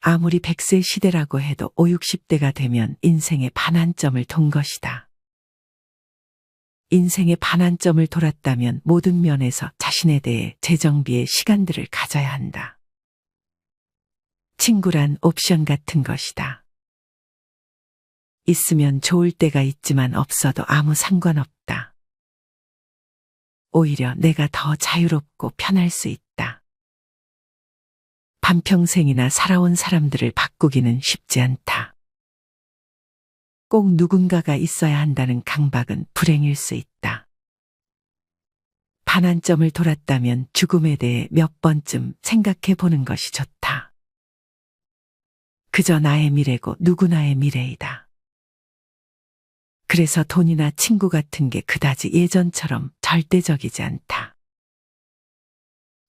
아무리 100세 시대라고 해도 5, 60대가 되면 인생의 반환점을 돈 것이다. 인생의 반환점을 돌았다면 모든 면에서 자신에 대해 재정비의 시간들을 가져야 한다. 친구란 옵션 같은 것이다. 있으면 좋을 때가 있지만 없어도 아무 상관없다. 오히려 내가 더 자유롭고 편할 수 있다. 반평생이나 살아온 사람들을 바꾸기는 쉽지 않다. 꼭 누군가가 있어야 한다는 강박은 불행일 수 있다. 반환점을 돌았다면 죽음에 대해 몇 번쯤 생각해 보는 것이 좋다. 그저 나의 미래고 누구나의 미래이다. 그래서 돈이나 친구 같은 게 그다지 예전처럼 절대적이지 않다.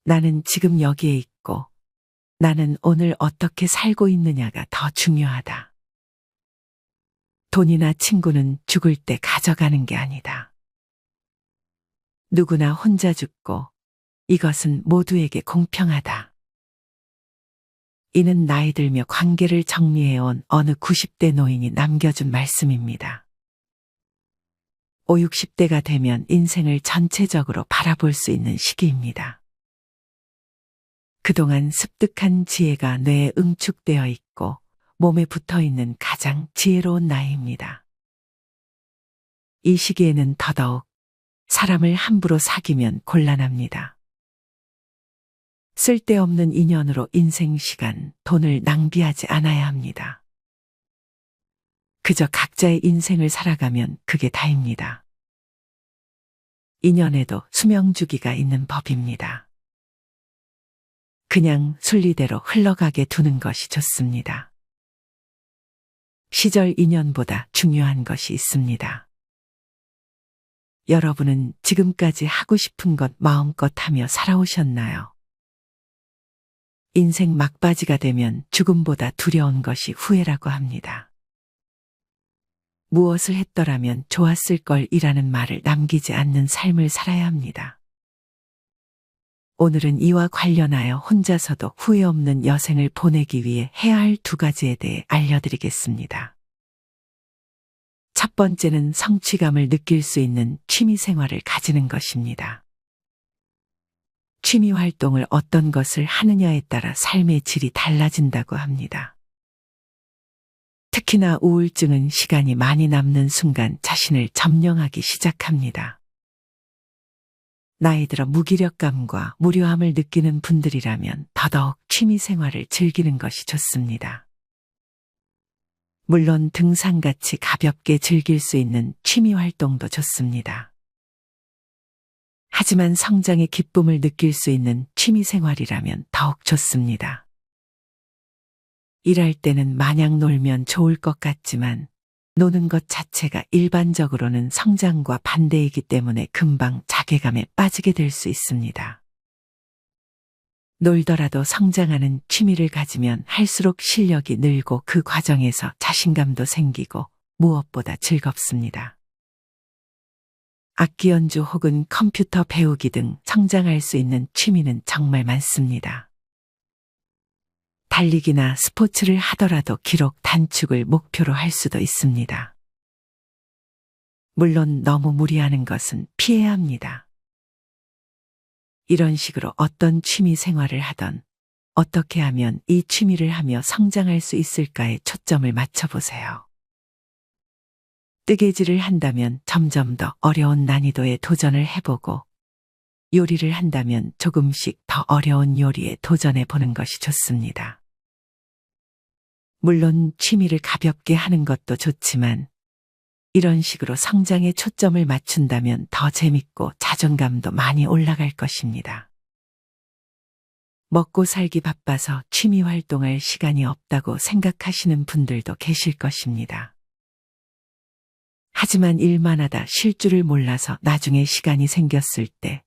나는 지금 여기에 있고 나는 오늘 어떻게 살고 있느냐가 더 중요하다. 돈이나 친구는 죽을 때 가져가는 게 아니다. 누구나 혼자 죽고 이것은 모두에게 공평하다. 이는 나이 들며 관계를 정리해온 어느 90대 노인이 남겨준 말씀입니다. 5, 60대가 되면 인생을 전체적으로 바라볼 수 있는 시기입니다. 그동안 습득한 지혜가 뇌에 응축되어 있고 몸에 붙어 있는 가장 지혜로운 나이입니다. 이 시기에는 더더욱 사람을 함부로 사귀면 곤란합니다. 쓸데없는 인연으로 인생 시간, 돈을 낭비하지 않아야 합니다. 그저 각자의 인생을 살아가면 그게 다입니다. 인연에도 수명 주기가 있는 법입니다. 그냥 순리대로 흘러가게 두는 것이 좋습니다. 시절 인연보다 중요한 것이 있습니다. 여러분은 지금까지 하고 싶은 것 마음껏 하며 살아오셨나요? 인생 막바지가 되면 죽음보다 두려운 것이 후회라고 합니다. 무엇을 했더라면 좋았을 걸이라는 말을 남기지 않는 삶을 살아야 합니다. 오늘은 이와 관련하여 혼자서도 후회 없는 여생을 보내기 위해 해야 할 2가지에 대해 알려드리겠습니다. 첫 번째는 성취감을 느낄 수 있는 취미 생활을 가지는 것입니다. 취미 활동을 어떤 것을 하느냐에 따라 삶의 질이 달라진다고 합니다. 특히나 우울증은 시간이 많이 남는 순간 자신을 점령하기 시작합니다. 나이 들어 무기력감과 무료함을 느끼는 분들이라면 더더욱 취미 생활을 즐기는 것이 좋습니다. 물론 등산같이 가볍게 즐길 수 있는 취미 활동도 좋습니다. 하지만 성장의 기쁨을 느낄 수 있는 취미 생활이라면 더욱 좋습니다. 일할 때는 마냥 놀면 좋을 것 같지만 노는 것 자체가 일반적으로는 성장과 반대이기 때문에 금방 자괴감에 빠지게 될 수 있습니다. 놀더라도 성장하는 취미를 가지면 할수록 실력이 늘고 그 과정에서 자신감도 생기고 무엇보다 즐겁습니다. 악기 연주 혹은 컴퓨터 배우기 등 성장할 수 있는 취미는 정말 많습니다. 달리기나 스포츠를 하더라도 기록 단축을 목표로 할 수도 있습니다. 물론 너무 무리하는 것은 피해야 합니다. 이런 식으로 어떤 취미 생활을 하던 어떻게 하면 이 취미를 하며 성장할 수 있을까에 초점을 맞춰보세요. 뜨개질을 한다면 점점 더 어려운 난이도에 도전을 해보고 요리를 한다면 조금씩 더 어려운 요리에 도전해 보는 것이 좋습니다. 물론 취미를 가볍게 하는 것도 좋지만 이런 식으로 성장에 초점을 맞춘다면 더 재밌고 자존감도 많이 올라갈 것입니다. 먹고 살기 바빠서 취미 활동할 시간이 없다고 생각하시는 분들도 계실 것입니다. 하지만 일만 하다 쉴 줄을 몰라서 나중에 시간이 생겼을 때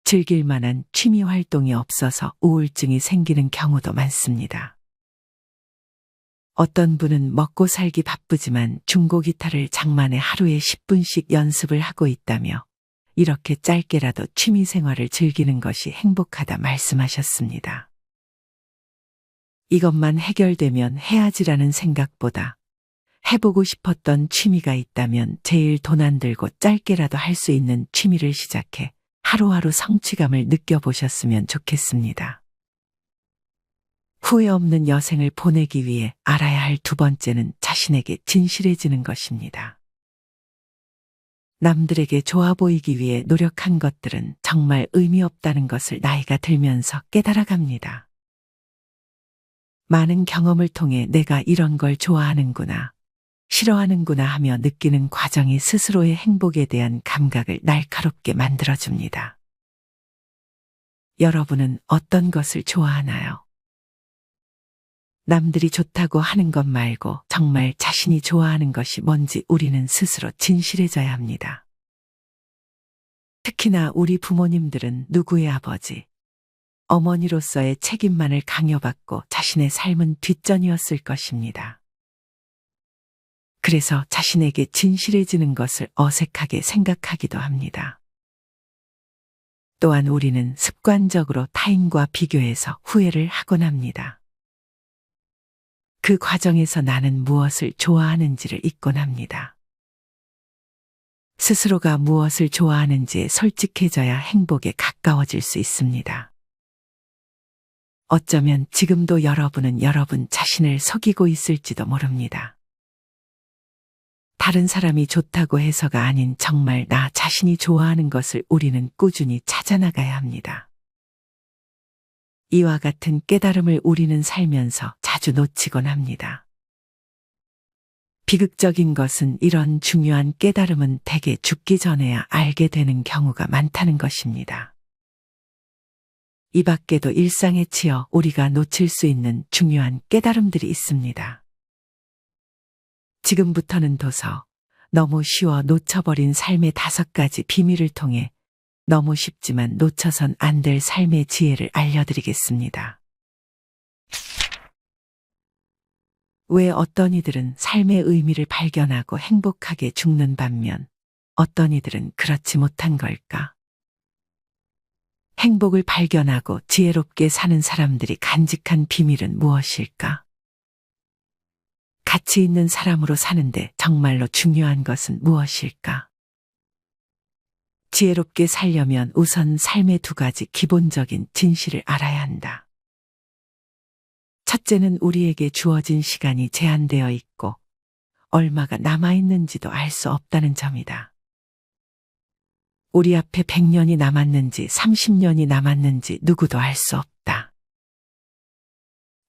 즐길 만한 취미 활동이 없어서 우울증이 생기는 경우도 많습니다. 어떤 분은 먹고 살기 바쁘지만 중고 기타를 장만해 하루에 10분씩 연습을 하고 있다며 이렇게 짧게라도 취미 생활을 즐기는 것이 행복하다 말씀하셨습니다. 이것만 해결되면 해야지라는 생각보다 해보고 싶었던 취미가 있다면 제일 돈 안 들고 짧게라도 할 수 있는 취미를 시작해 하루하루 성취감을 느껴보셨으면 좋겠습니다. 후회 없는 여생을 보내기 위해 알아야 할 두 번째는 자신에게 진실해지는 것입니다. 남들에게 좋아 보이기 위해 노력한 것들은 정말 의미 없다는 것을 나이가 들면서 깨달아갑니다. 많은 경험을 통해 내가 이런 걸 좋아하는구나, 싫어하는구나 하며 느끼는 과정이 스스로의 행복에 대한 감각을 날카롭게 만들어줍니다. 여러분은 어떤 것을 좋아하나요? 남들이 좋다고 하는 것 말고 정말 자신이 좋아하는 것이 뭔지 우리는 스스로 진실해져야 합니다. 특히나 우리 부모님들은 누구의 아버지, 어머니로서의 책임만을 강요받고 자신의 삶은 뒷전이었을 것입니다. 그래서 자신에게 진실해지는 것을 어색하게 생각하기도 합니다. 또한 우리는 습관적으로 타인과 비교해서 후회를 하곤 합니다. 그 과정에서 나는 무엇을 좋아하는지를 잊곤 합니다. 스스로가 무엇을 좋아하는지에 솔직해져야 행복에 가까워질 수 있습니다. 어쩌면 지금도 여러분은 여러분 자신을 속이고 있을지도 모릅니다. 다른 사람이 좋다고 해서가 아닌 정말 나 자신이 좋아하는 것을 우리는 꾸준히 찾아나가야 합니다. 이와 같은 깨달음을 우리는 살면서 자주 놓치곤 합니다. 비극적인 것은 이런 중요한 깨달음은 대개 죽기 전에야 알게 되는 경우가 많다는 것입니다. 이 밖에도 일상에 치여 우리가 놓칠 수 있는 중요한 깨달음들이 있습니다. 지금부터는 도서 너무 쉬워 놓쳐버린 삶의 5가지 비밀을 통해 너무 쉽지만 놓쳐선 안 될 삶의 지혜를 알려드리겠습니다. 왜 어떤 이들은 삶의 의미를 발견하고 행복하게 죽는 반면 어떤 이들은 그렇지 못한 걸까? 행복을 발견하고 지혜롭게 사는 사람들이 간직한 비밀은 무엇일까? 가치 있는 사람으로 사는데 정말로 중요한 것은 무엇일까? 지혜롭게 살려면 우선 삶의 2가지 기본적인 진실을 알아야 한다. 첫째는 우리에게 주어진 시간이 제한되어 있고 얼마가 남아있는지도 알 수 없다는 점이다. 우리 앞에 100년이 남았는지 30년이 남았는지 누구도 알 수 없다.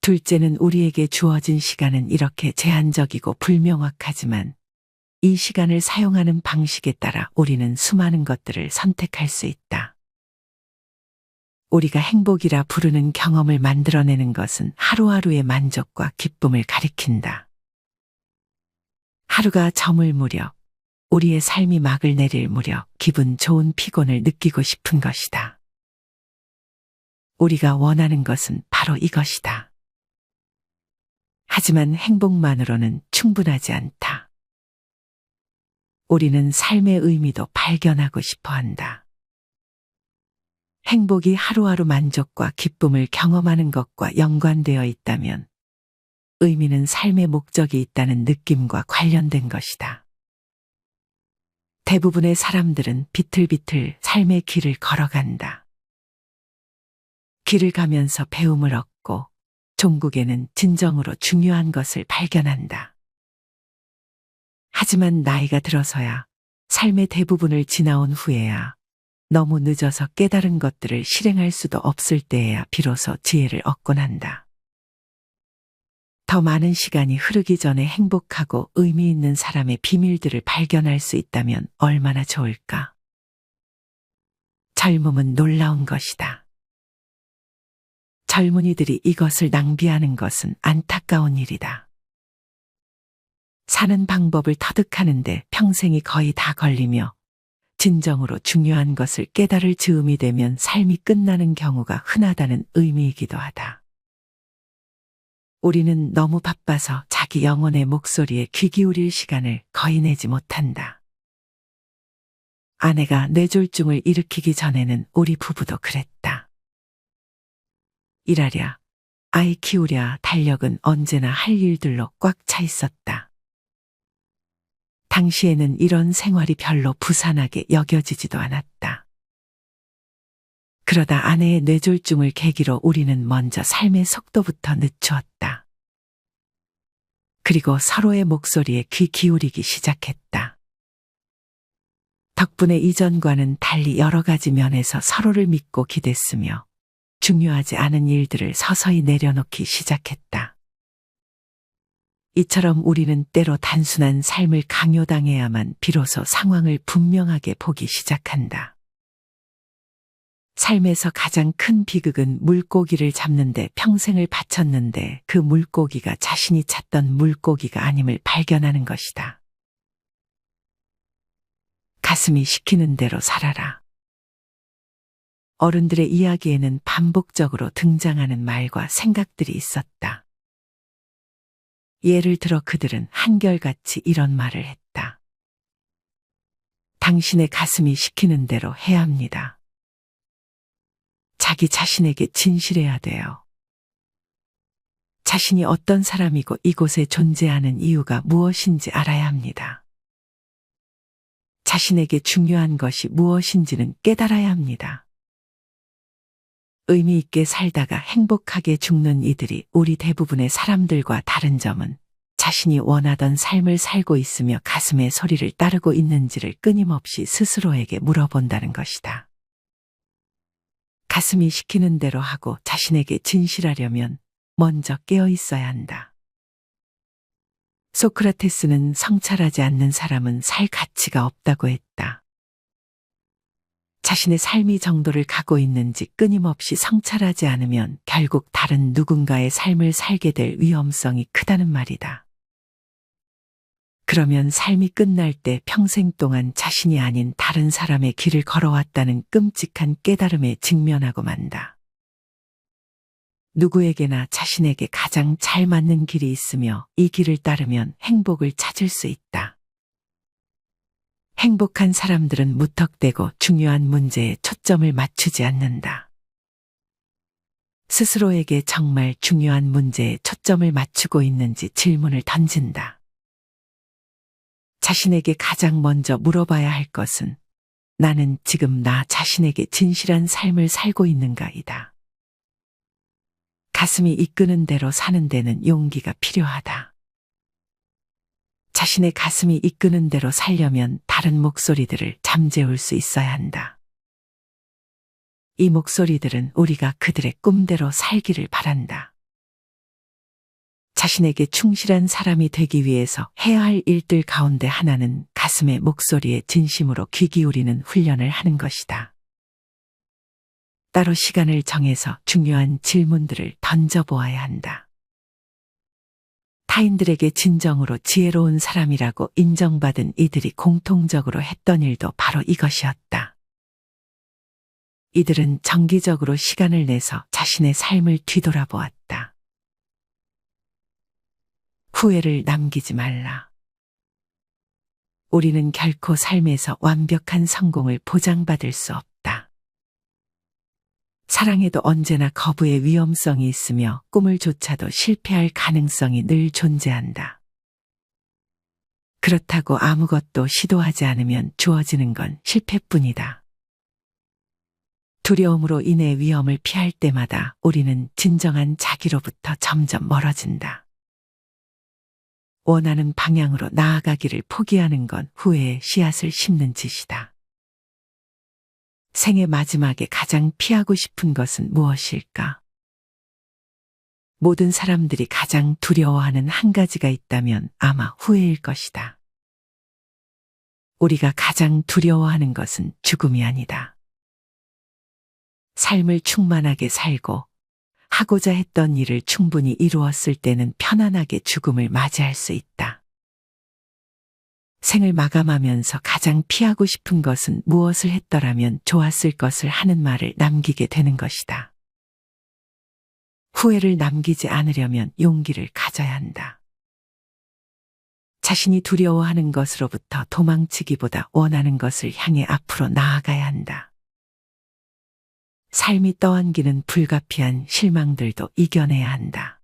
둘째는 우리에게 주어진 시간은 이렇게 제한적이고 불명확하지만 이 시간을 사용하는 방식에 따라 우리는 수많은 것들을 선택할 수 있다. 우리가 행복이라 부르는 경험을 만들어내는 것은 하루하루의 만족과 기쁨을 가리킨다. 하루가 저물 무렵, 우리의 삶이 막을 내릴 무렵 기분 좋은 피곤을 느끼고 싶은 것이다. 우리가 원하는 것은 바로 이것이다. 하지만 행복만으로는 충분하지 않다. 우리는 삶의 의미도 발견하고 싶어 한다. 행복이 하루하루 만족과 기쁨을 경험하는 것과 연관되어 있다면 의미는 삶의 목적이 있다는 느낌과 관련된 것이다. 대부분의 사람들은 비틀비틀 삶의 길을 걸어간다. 길을 가면서 배움을 얻고 종국에는 진정으로 중요한 것을 발견한다. 하지만 나이가 들어서야 삶의 대부분을 지나온 후에야 너무 늦어서 깨달은 것들을 실행할 수도 없을 때에야 비로소 지혜를 얻곤 한다. 더 많은 시간이 흐르기 전에 행복하고 의미 있는 사람의 비밀들을 발견할 수 있다면 얼마나 좋을까? 젊음은 놀라운 것이다. 젊은이들이 이것을 낭비하는 것은 안타까운 일이다. 사는 방법을 터득하는데 평생이 거의 다 걸리며 진정으로 중요한 것을 깨달을 즈음이 되면 삶이 끝나는 경우가 흔하다는 의미이기도 하다. 우리는 너무 바빠서 자기 영혼의 목소리에 귀 기울일 시간을 거의 내지 못한다. 아내가 뇌졸중을 일으키기 전에는 우리 부부도 그랬다. 일하랴, 아이 키우랴 달력은 언제나 할 일들로 꽉 차 있었다. 당시에는 이런 생활이 별로 부산하게 여겨지지도 않았다. 그러다 아내의 뇌졸중을 계기로 우리는 먼저 삶의 속도부터 늦추었다. 그리고 서로의 목소리에 귀 기울이기 시작했다. 덕분에 이전과는 달리 여러 가지 면에서 서로를 믿고 기댔으며 중요하지 않은 일들을 서서히 내려놓기 시작했다. 이처럼 우리는 때로 단순한 삶을 강요당해야만 비로소 상황을 분명하게 보기 시작한다. 삶에서 가장 큰 비극은 물고기를 잡는데 평생을 바쳤는데 그 물고기가 자신이 찾던 물고기가 아님을 발견하는 것이다. 가슴이 시키는 대로 살아라. 어른들의 이야기에는 반복적으로 등장하는 말과 생각들이 있었다. 예를 들어 그들은 한결같이 이런 말을 했다. 당신의 가슴이 시키는 대로 해야 합니다. 자기 자신에게 진실해야 돼요. 자신이 어떤 사람이고 이곳에 존재하는 이유가 무엇인지 알아야 합니다. 자신에게 중요한 것이 무엇인지는 깨달아야 합니다. 의미 있게 살다가 행복하게 죽는 이들이 우리 대부분의 사람들과 다른 점은 자신이 원하던 삶을 살고 있으며 가슴의 소리를 따르고 있는지를 끊임없이 스스로에게 물어본다는 것이다. 가슴이 시키는 대로 하고 자신에게 진실하려면 먼저 깨어 있어야 한다. 소크라테스는 성찰하지 않는 사람은 살 가치가 없다고 했다. 자신의 삶이 정도를 가고 있는지 끊임없이 성찰하지 않으면 결국 다른 누군가의 삶을 살게 될 위험성이 크다는 말이다. 그러면 삶이 끝날 때 평생 동안 자신이 아닌 다른 사람의 길을 걸어왔다는 끔찍한 깨달음에 직면하고 만다. 누구에게나 자신에게 가장 잘 맞는 길이 있으며 이 길을 따르면 행복을 찾을 수 있다. 행복한 사람들은 무턱대고 중요한 문제에 초점을 맞추지 않는다. 스스로에게 정말 중요한 문제에 초점을 맞추고 있는지 질문을 던진다. 자신에게 가장 먼저 물어봐야 할 것은 나는 지금 나 자신에게 진실한 삶을 살고 있는가이다. 가슴이 이끄는 대로 사는 데는 용기가 필요하다. 자신의 가슴이 이끄는 대로 살려면 다른 목소리들을 잠재울 수 있어야 한다. 이 목소리들은 우리가 그들의 꿈대로 살기를 바란다. 자신에게 충실한 사람이 되기 위해서 해야 할 일들 가운데 하나는 가슴의 목소리에 진심으로 귀 기울이는 훈련을 하는 것이다. 따로 시간을 정해서 중요한 질문들을 던져보아야 한다. 타인들에게 진정으로 지혜로운 사람이라고 인정받은 이들이 공통적으로 했던 일도 바로 이것이었다. 이들은 정기적으로 시간을 내서 자신의 삶을 뒤돌아보았다. 후회를 남기지 말라. 우리는 결코 삶에서 완벽한 성공을 보장받을 수 없다. 사랑에도 언제나 거부의 위험성이 있으며 꿈을 쫓아도 실패할 가능성이 늘 존재한다. 그렇다고 아무것도 시도하지 않으면 주어지는 건 실패뿐이다. 두려움으로 인해 위험을 피할 때마다 우리는 진정한 자기로부터 점점 멀어진다. 원하는 방향으로 나아가기를 포기하는 건 후회의 씨앗을 심는 짓이다. 생의 마지막에 가장 피하고 싶은 것은 무엇일까? 모든 사람들이 가장 두려워하는 한 가지가 있다면 아마 후회일 것이다. 우리가 가장 두려워하는 것은 죽음이 아니다. 삶을 충만하게 살고 하고자 했던 일을 충분히 이루었을 때는 편안하게 죽음을 맞이할 수 있다. 생을 마감하면서 가장 피하고 싶은 것은 무엇을 했더라면 좋았을 것을 하는 말을 남기게 되는 것이다. 후회를 남기지 않으려면 용기를 가져야 한다. 자신이 두려워하는 것으로부터 도망치기보다 원하는 것을 향해 앞으로 나아가야 한다. 삶이 떠안기는 불가피한 실망들도 이겨내야 한다.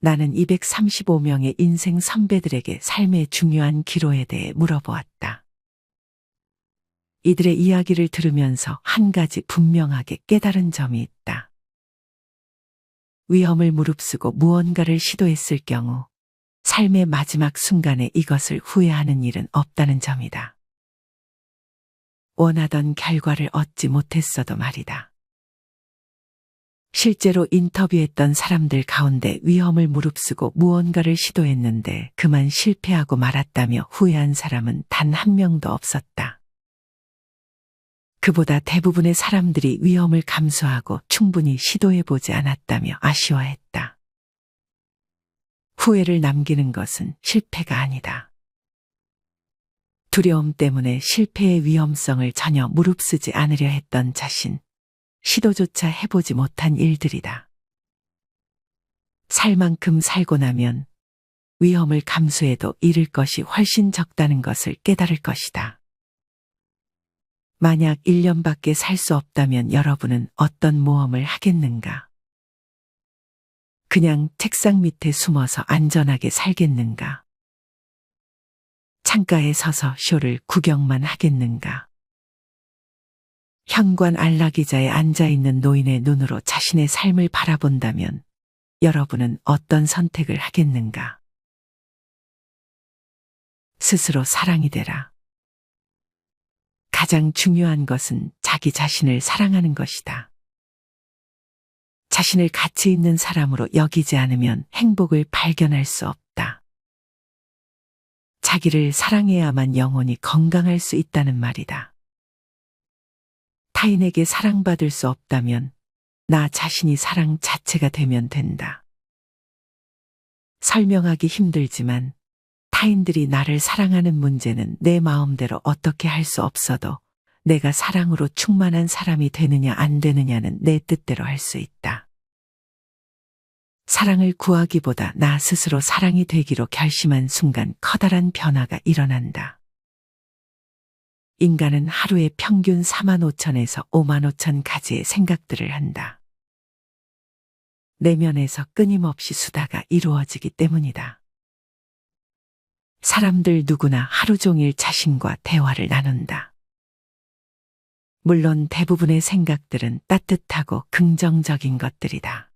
나는 235명의 인생 선배들에게 삶의 중요한 기로에 대해 물어보았다. 이들의 이야기를 들으면서 한 가지 분명하게 깨달은 점이 있다. 위험을 무릅쓰고 무언가를 시도했을 경우 삶의 마지막 순간에 이것을 후회하는 일은 없다는 점이다. 원하던 결과를 얻지 못했어도 말이다. 실제로 인터뷰했던 사람들 가운데 위험을 무릅쓰고 무언가를 시도했는데 그만 실패하고 말았다며 후회한 사람은 단 한 명도 없었다. 그보다 대부분의 사람들이 위험을 감수하고 충분히 시도해보지 않았다며 아쉬워했다. 후회를 남기는 것은 실패가 아니다. 두려움 때문에 실패의 위험성을 전혀 무릅쓰지 않으려 했던 자신, 시도조차 해보지 못한 일들이다. 살 만큼 살고 나면 위험을 감수해도 잃을 것이 훨씬 적다는 것을 깨달을 것이다. 만약 1년밖에 살 수 없다면 여러분은 어떤 모험을 하겠는가? 그냥 책상 밑에 숨어서 안전하게 살겠는가? 창가에 서서 쇼를 구경만 하겠는가? 현관 안락의자에 앉아있는 노인의 눈으로 자신의 삶을 바라본다면 여러분은 어떤 선택을 하겠는가? 스스로 사랑이 되라. 가장 중요한 것은 자기 자신을 사랑하는 것이다. 자신을 가치 있는 사람으로 여기지 않으면 행복을 발견할 수 없다. 자기를 사랑해야만 영혼이 건강할 수 있다는 말이다. 타인에게 사랑받을 수 없다면 나 자신이 사랑 자체가 되면 된다. 설명하기 힘들지만 타인들이 나를 사랑하는 문제는 내 마음대로 어떻게 할 수 없어도 내가 사랑으로 충만한 사람이 되느냐 안 되느냐는 내 뜻대로 할 수 있다. 사랑을 구하기보다 나 스스로 사랑이 되기로 결심한 순간 커다란 변화가 일어난다. 인간은 하루에 평균 45,000에서 55,000 가지의 생각들을 한다. 내면에서 끊임없이 수다가 이루어지기 때문이다. 사람들 누구나 하루 종일 자신과 대화를 나눈다. 물론 대부분의 생각들은 따뜻하고 긍정적인 것들이다.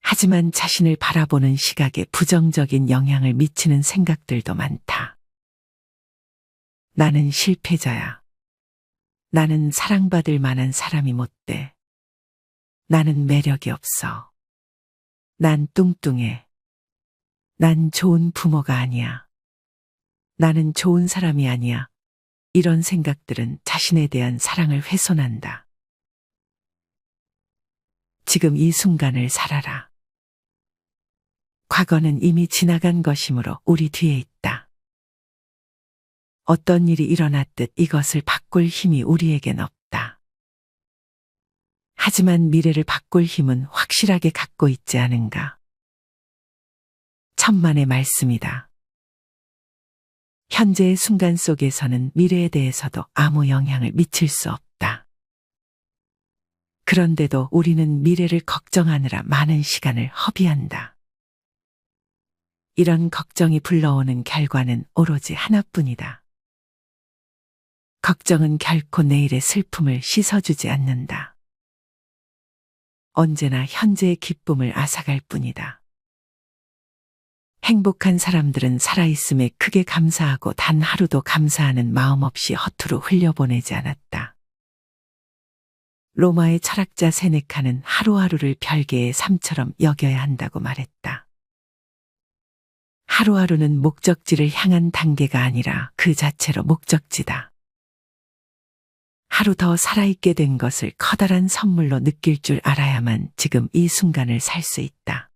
하지만 자신을 바라보는 시각에 부정적인 영향을 미치는 생각들도 많다. 나는 실패자야. 나는 사랑받을 만한 사람이 못 돼. 나는 매력이 없어. 난 뚱뚱해. 난 좋은 부모가 아니야. 나는 좋은 사람이 아니야. 이런 생각들은 자신에 대한 사랑을 훼손한다. 지금 이 순간을 살아라. 과거는 이미 지나간 것이므로 우리 뒤에 있다. 어떤 일이 일어났듯 이것을 바꿀 힘이 우리에겐 없다. 하지만 미래를 바꿀 힘은 확실하게 갖고 있지 않은가? 천만의 말씀이다. 현재의 순간 속에서는 미래에 대해서도 아무 영향을 미칠 수 없다. 그런데도 우리는 미래를 걱정하느라 많은 시간을 허비한다. 이런 걱정이 불러오는 결과는 오로지 하나뿐이다. 걱정은 결코 내일의 슬픔을 씻어주지 않는다. 언제나 현재의 기쁨을 앗아갈 뿐이다. 행복한 사람들은 살아있음에 크게 감사하고 단 하루도 감사하는 마음 없이 허투루 흘려보내지 않았다. 로마의 철학자 세네카는 하루하루를 별개의 삶처럼 여겨야 한다고 말했다. 하루하루는 목적지를 향한 단계가 아니라 그 자체로 목적지다. 하루 더 살아있게 된 것을 커다란 선물로 느낄 줄 알아야만 지금 이 순간을 살 수 있다.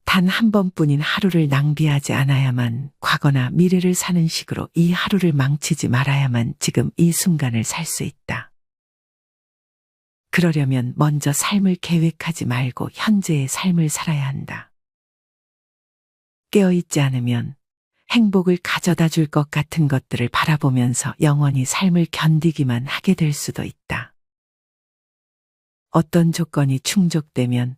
단 한 번뿐인 하루를 낭비하지 않아야만 과거나 미래를 사는 식으로 이 하루를 망치지 말아야만 지금 이 순간을 살 수 있다. 그러려면 먼저 삶을 계획하지 말고 현재의 삶을 살아야 한다. 깨어있지 않으면 행복을 가져다 줄 것 같은 것들을 바라보면서 영원히 삶을 견디기만 하게 될 수도 있다. 어떤 조건이 충족되면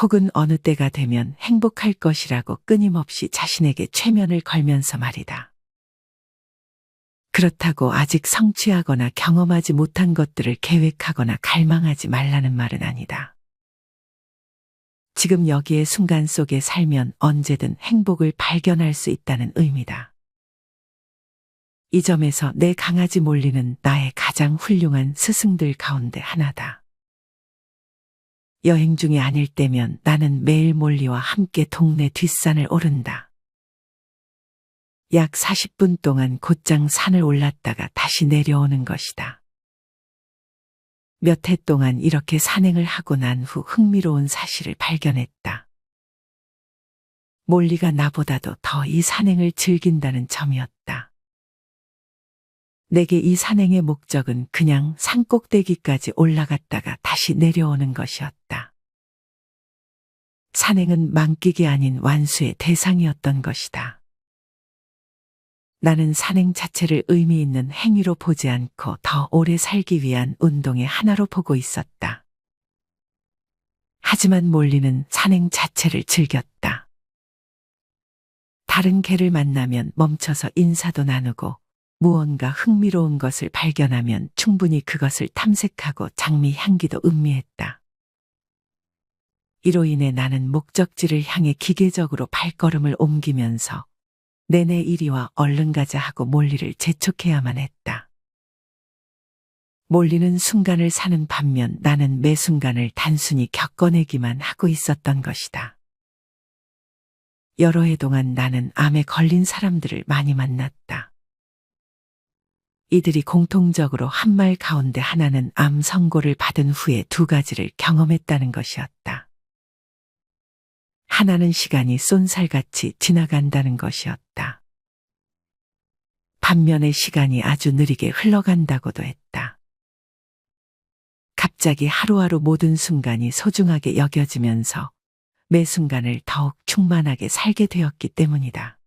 혹은 어느 때가 되면 행복할 것이라고 끊임없이 자신에게 최면을 걸면서 말이다. 그렇다고 아직 성취하거나 경험하지 못한 것들을 계획하거나 갈망하지 말라는 말은 아니다. 지금 여기의 순간 속에 살면 언제든 행복을 발견할 수 있다는 의미다. 이 점에서 내 강아지 몰리는 나의 가장 훌륭한 스승들 가운데 하나다. 여행 중이 아닐 때면 나는 매일 몰리와 함께 동네 뒷산을 오른다. 약 40분 동안 곧장 산을 올랐다가 다시 내려오는 것이다. 몇 해 동안 이렇게 산행을 하고 난 후 흥미로운 사실을 발견했다. 몰리가 나보다도 더 이 산행을 즐긴다는 점이었다. 내게 이 산행의 목적은 그냥 산 꼭대기까지 올라갔다가 다시 내려오는 것이었다. 산행은 만끽이 아닌 완수의 대상이었던 것이다. 나는 산행 자체를 의미 있는 행위로 보지 않고 더 오래 살기 위한 운동의 하나로 보고 있었다. 하지만 몰리는 산행 자체를 즐겼다. 다른 개를 만나면 멈춰서 인사도 나누고 무언가 흥미로운 것을 발견하면 충분히 그것을 탐색하고 장미 향기도 음미했다. 이로 인해 나는 목적지를 향해 기계적으로 발걸음을 옮기면서 내내 이리 와 얼른 가자 하고 몰리를 재촉해야만 했다. 몰리는 순간을 사는 반면 나는 매 순간을 단순히 겪어내기만 하고 있었던 것이다. 여러 해 동안 나는 암에 걸린 사람들을 많이 만났다. 이들이 공통적으로 한 말 가운데 하나는 암 선고를 받은 후에 두 가지를 경험했다는 것이었다. 하나는 시간이 쏜살같이 지나간다는 것이었다. 반면에 시간이 아주 느리게 흘러간다고도 했다. 갑자기 하루하루 모든 순간이 소중하게 여겨지면서 매 순간을 더욱 충만하게 살게 되었기 때문이다.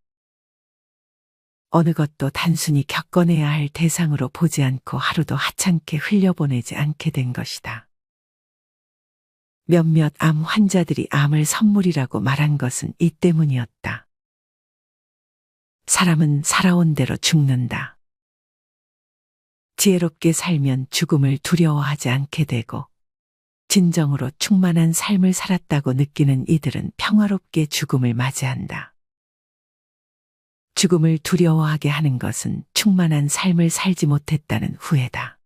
어느 것도 단순히 겪어내야 할 대상으로 보지 않고 하루도 하찮게 흘려보내지 않게 된 것이다. 몇몇 암 환자들이 암을 선물이라고 말한 것은 이 때문이었다. 사람은 살아온 대로 죽는다. 지혜롭게 살면 죽음을 두려워하지 않게 되고 진정으로 충만한 삶을 살았다고 느끼는 이들은 평화롭게 죽음을 맞이한다. 죽음을 두려워하게 하는 것은 충만한 삶을 살지 못했다는 후회다.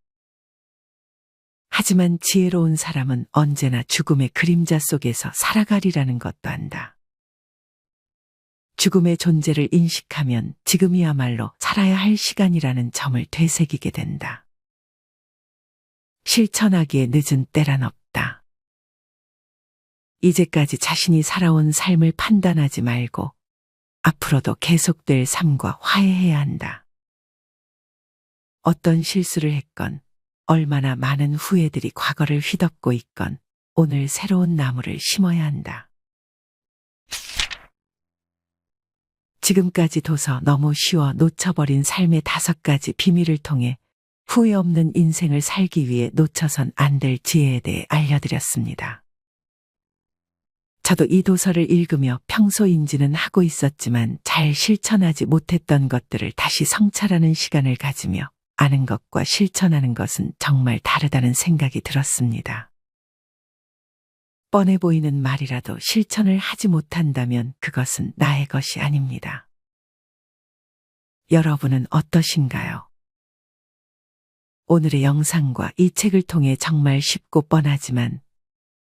하지만 지혜로운 사람은 언제나 죽음의 그림자 속에서 살아가리라는 것도 안다. 죽음의 존재를 인식하면 지금이야말로 살아야 할 시간이라는 점을 되새기게 된다. 실천하기에 늦은 때란 없다. 이제까지 자신이 살아온 삶을 판단하지 말고 앞으로도 계속될 삶과 화해해야 한다. 어떤 실수를 했건 얼마나 많은 후회들이 과거를 휘덮고 있건 오늘 새로운 나무를 심어야 한다. 지금까지 둬서 너무 쉬워 놓쳐버린 삶의 5가지 비밀을 통해 후회 없는 인생을 살기 위해 놓쳐선 안 될 지혜에 대해 알려드렸습니다. 저도 이 도서를 읽으며 평소 인지는 하고 있었지만 잘 실천하지 못했던 것들을 다시 성찰하는 시간을 가지며 아는 것과 실천하는 것은 정말 다르다는 생각이 들었습니다. 뻔해 보이는 말이라도 실천을 하지 못한다면 그것은 나의 것이 아닙니다. 여러분은 어떠신가요? 오늘의 영상과 이 책을 통해 정말 쉽고 뻔하지만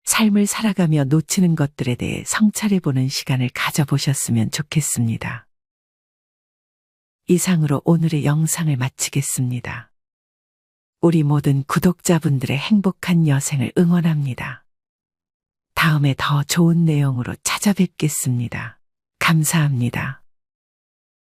삶을 살아가며 놓치는 것들에 대해 성찰해보는 시간을 가져보셨으면 좋겠습니다. 이상으로 오늘의 영상을 마치겠습니다. 우리 모든 구독자분들의 행복한 여생을 응원합니다. 다음에 더 좋은 내용으로 찾아뵙겠습니다. 감사합니다.